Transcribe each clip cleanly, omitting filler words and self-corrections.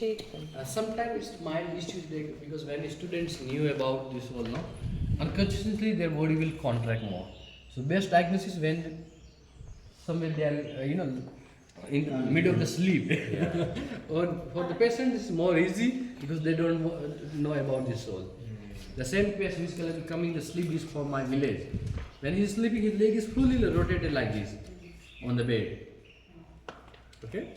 shake them? Sometimes it's mild issues because when students knew about this all, no, unconsciously their body will contract more. So best diagnosis when somewhere they are, in the middle of the sleep. Or for the patient it's more easy because they don't know about this all. The same patient is coming the sleep is from my village. When he is sleeping, his leg is fully rotated like this on the bed. Okay.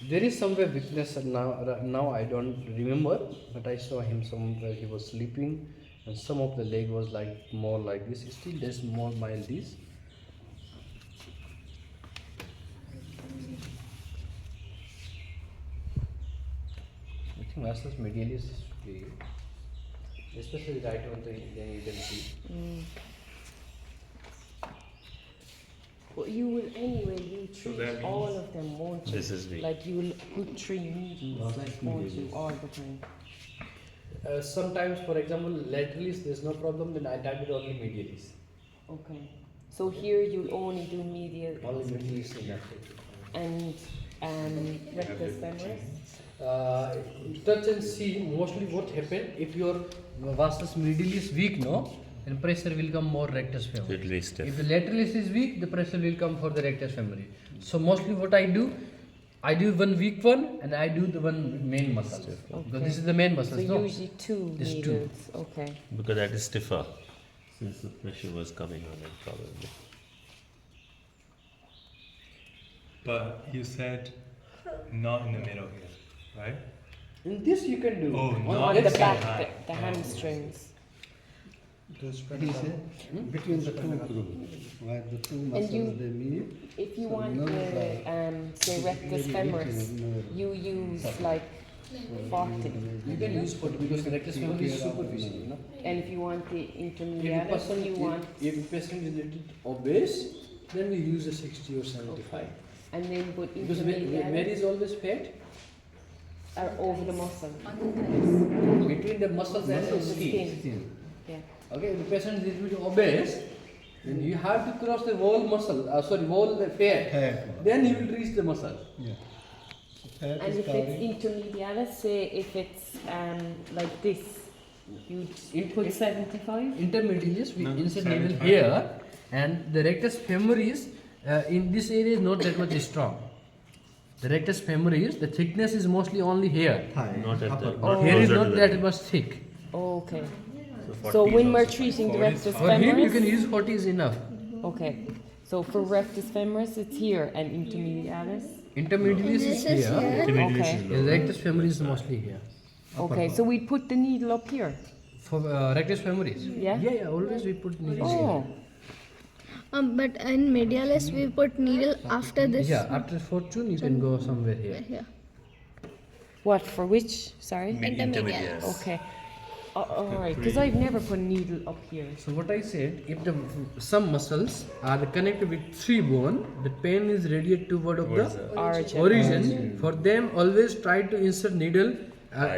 There is somewhere weakness now I don't remember, but I saw him somewhere he was sleeping and some of the leg was like more like this. Still there's more mild this. I think vastus medialis is free, especially right on the then you can see. But you will anyway, you treat all of them, won't you? This is weak. Like you will put 3 needles, won't you, all the time? Sometimes, for example, lateralis there's no problem, then I dab it only medialis. Okay. So here you'll only do medial Only medialis in that case. and rectus femoris? Touch and see mostly what happen if your vastus medialis is weak, no, then pressure will come more rectus femoris. It will be stiff. If the lateralis is weak, the pressure will come for the rectus femoris. So mostly what I do one weak one and I do the one main muscle. Okay. Because this is the main muscle. So no? usually 2 It's needles. Okay. Because that is stiffer, since the pressure was coming on it probably. But you said not in the middle here, right? In this you can do. Oh, On not On that the side. back, the hamstrings. Between the two grooves, where the two muscles you- they meet. If you So want nerves the, say, rectus femoris, you use like 40. You can use 40 because the rectus femoris is superficial, you know. And if you want the If a intermediate, person, you want, if a patient is little obese, then we use a 60 or 75. and then put Because where intermediate is always fat? over the muscle, Between the muscles and the the skin. skin. Yeah. Okay, if the patient is little obese, then you have to cross the whole muscle, whole fat. Fat. Then you will reach the muscle. Yeah. Fat And is if it's carried. intermediate, say if it's like this, you put 75? Intermedialis, we No, insert needle 75. here, and the rectus femoris in this area is not that much strong. The rectus femoris, the thickness is mostly only here. Thigh, Not at upper the- part. not Here is closer not to the that knee. much thick. Oh, okay. So So 40 when is we're also treating the 40 is rectus For him, you can femoris, use 40 is enough. okay. So for rectus femoris, it's here, and intermedialis. Intermedialis is here, Intermediate Okay. is and lower. rectus femoris is mostly here. Okay, so we put the needle up here. For rectus femoris? Yeah? Yeah, always we put needle here. Oh, But in medialis we put needle after this. Yeah, after fortune you can go somewhere here. Yeah. what for which? Sorry. Intermediate. Okay. All right, because I've never put a needle up here. So what I said, if the some muscles are connected with 3 bone, the pain is radiated toward of Towards the Origin. origin. For them, always try to insert needle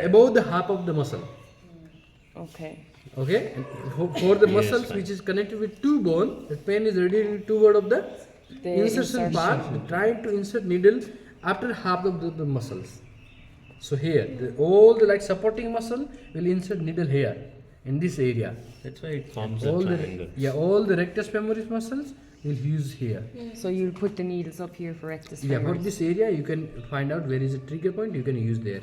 above the half of the muscle. Okay. Okay, and for the muscles which is connected with 2 bone, the pain is radiated toward of the insertion part. Try to insert needle after half of the muscles. So here, all the like supporting muscle will insert needle here in this area. That's why it forms a All triangle. all the rectus femoris muscles will use here. So you'll put the needles up here for rectus Yeah, for femoris. this area you can find out where is the trigger point. You can use there.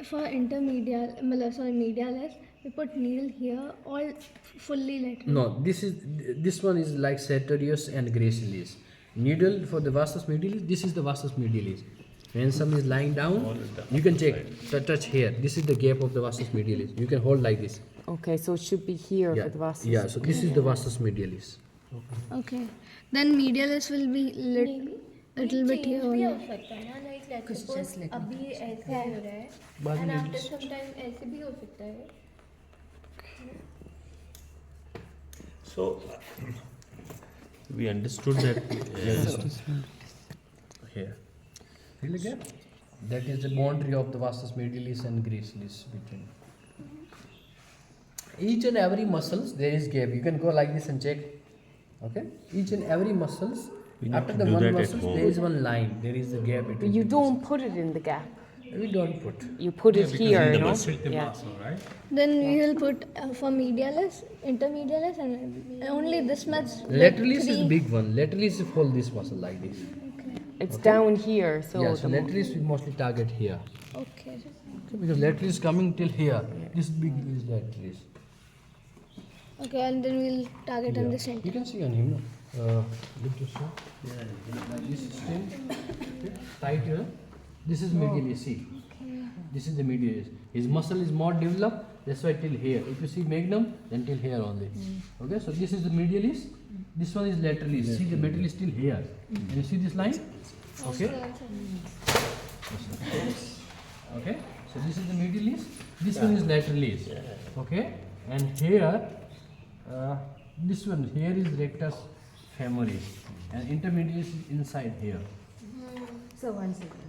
For medialis, we put needle here, all fully lateral. No, this one is like sartorius and gracilis. Needle for the vastus medialis. This is the vastus medialis. When some is lying down, you can check. Touch here. This is the gap of the vastus medialis. You can hold like this. Okay, so it should be here Yeah, for the vastus. yeah. So this is the vastus medialis. Okay. Then medialis will be little bit here भी हो only. सकता है ना like let's suppose अभी ऐसे हो रहा है एंड आफ्टर सम टाइम ऐसे भी हो सकता है So we understood that Here. Feel the gap? That is the boundary of the vastus medialis and gracilis between. Each and every muscles there is gap. You can go like this and check. Okay, each and every muscles. We need After to the do one that at muscle, home. there is one line. There is a gap But between. you the don't put it in the gap. muscles. We don't put. You put it here, the no? muscle, the Yeah. muscle, right? Then we will put for medialis, intermedialis, and only this much. Lateralis is three- the big one. Lateralis is hold this muscle like this. It's down here, so Yeah, so the lateralis we mostly target here. Okay. Okay, because lateralis is coming till here. This big is lateralis. Okay, and then we'll target on the You center. can see on him, no? Lift your strap. Like this is still okay, tight here. This is medialis. See, this is the medialis. His muscle is more developed. That's why till here. If you see magnum, then till here only. Okay, so this is the medialis. This one is lateralis. See the medialis is still here. And you see this line? Okay. Okay. So this is the medialis. This one is lateralis. Okay. And here, this one here is rectus femoris, and intermediate is inside here. So one second.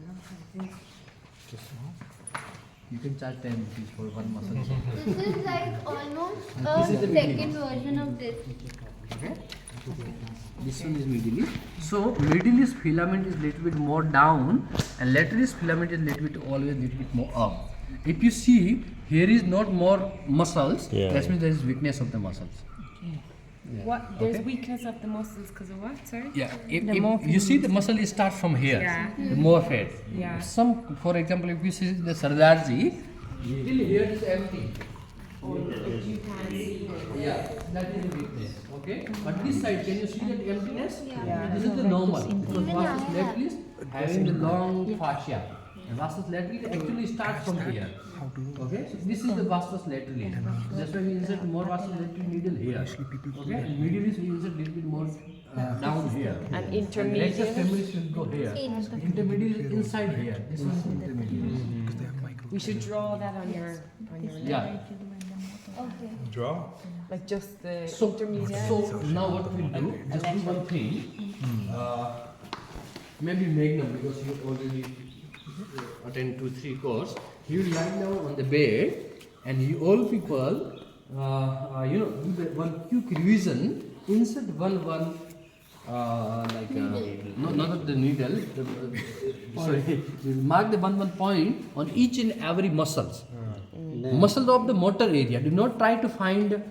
You can charge 10 rupees for one muscle. This is like almost This is a the second version of this. Okay. This one is medialis. So medialis filament is little bit more down, and lateralis filament is little bit always little bit more up. If you see here is not more muscles, Yeah. that means there is weakness of the muscles. What? There's Okay. weakness of the muscles because of what? Sorry. Yeah, if you see the muscle is start from here, Yeah. the more fat. Yeah. Some, for example, if you see the Sardarji, till here is empty. Yeah, that is the weakness. Okay, but this side, can you see that emptiness? Yeah. This is the normal because vastus lateralis having the long fascia. And vastus lateralis actually starts from here. Okay, so this is the vastus lateralis. That's why we insert more vastus lateralis needle here. Okay, and medialis we insert little bit more down here. And Rectus intermediate. femoris will go here. Intermediate is inside here. This one is intermediate. We should draw that on your Yeah. Okay. Draw. like just the So, intermediate. so now what we'll do, just do one thing. Maybe Magnum, because you already attend 2-3 course. You will lie down on the bed, and you all people, do the one quick revision. Insert one not the needle. Sorry, mark the one point on each and every muscles. Muscle of the motor area. Do not try to find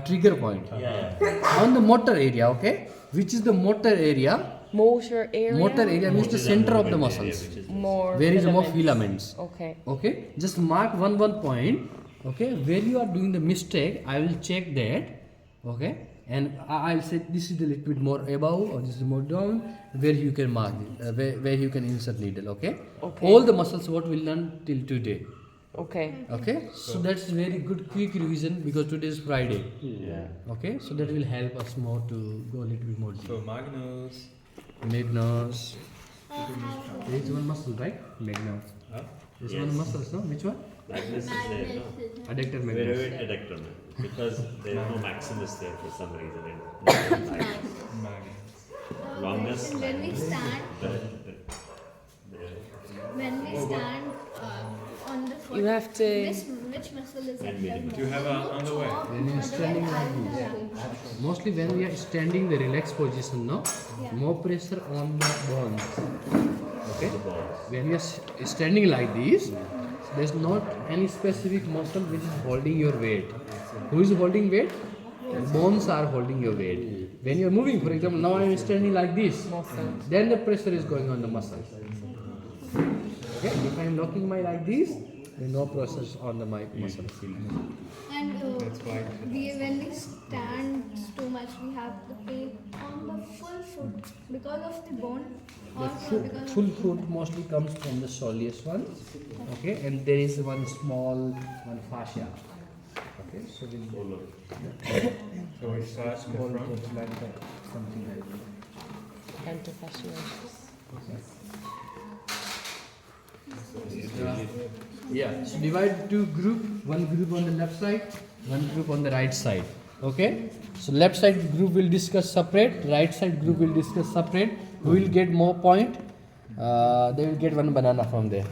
trigger point. On the motor area, okay? Which is the motor area? Motor area. Motor area means the center of the muscles. More. Where is more filaments. filaments? Okay. Okay, just mark one point. Okay, where you are doing the mistake, I will check that. Okay, and I'll say this is a little bit more above or this is more down. Where you can mark it, where you can insert needle. Okay. Okay. All the muscles what we learn till today. Okay. Okay, so that's very good quick revision because today is Friday. Yeah. Okay, so that will help us more to go a little bit more deep. So Magnus. Magnus. There is one muscle, right? Magnus. Huh? There's Yes. one muscle, no? Which one? Magnus is there, no? Adductor Where magnus. is adductor, no? Because there is no maximus there for some reason. And Magnus. longness. When we stand, when we stand on the foot, You have to. which muscle is And it? medium. Do you have a underwear? When you are standing like this, mostly when we are standing the relaxed position, no? More pressure on the bones. Okay? When we are standing like this, there's not any specific muscle which is holding your weight. Who is holding weight? Bones are holding your weight. When you are moving, for example, now I am standing like this, then the pressure is going on the muscles. Okay? If I am locking my like this, then no pressure on the my muscles. And when we stand too much, we have the pain on the full foot because of the bone or because Full foot mostly comes from the soleus one. Okay, and there is one small one fascia. Okay, so we'll So we start in call the front. it like that, something like that. Antifasciatus. Yeah, so divide two group, one group on the left side, one group on the right side. Okay, so left side group will discuss separate, right side group will discuss separate. Who will get more point? They will get one banana from there.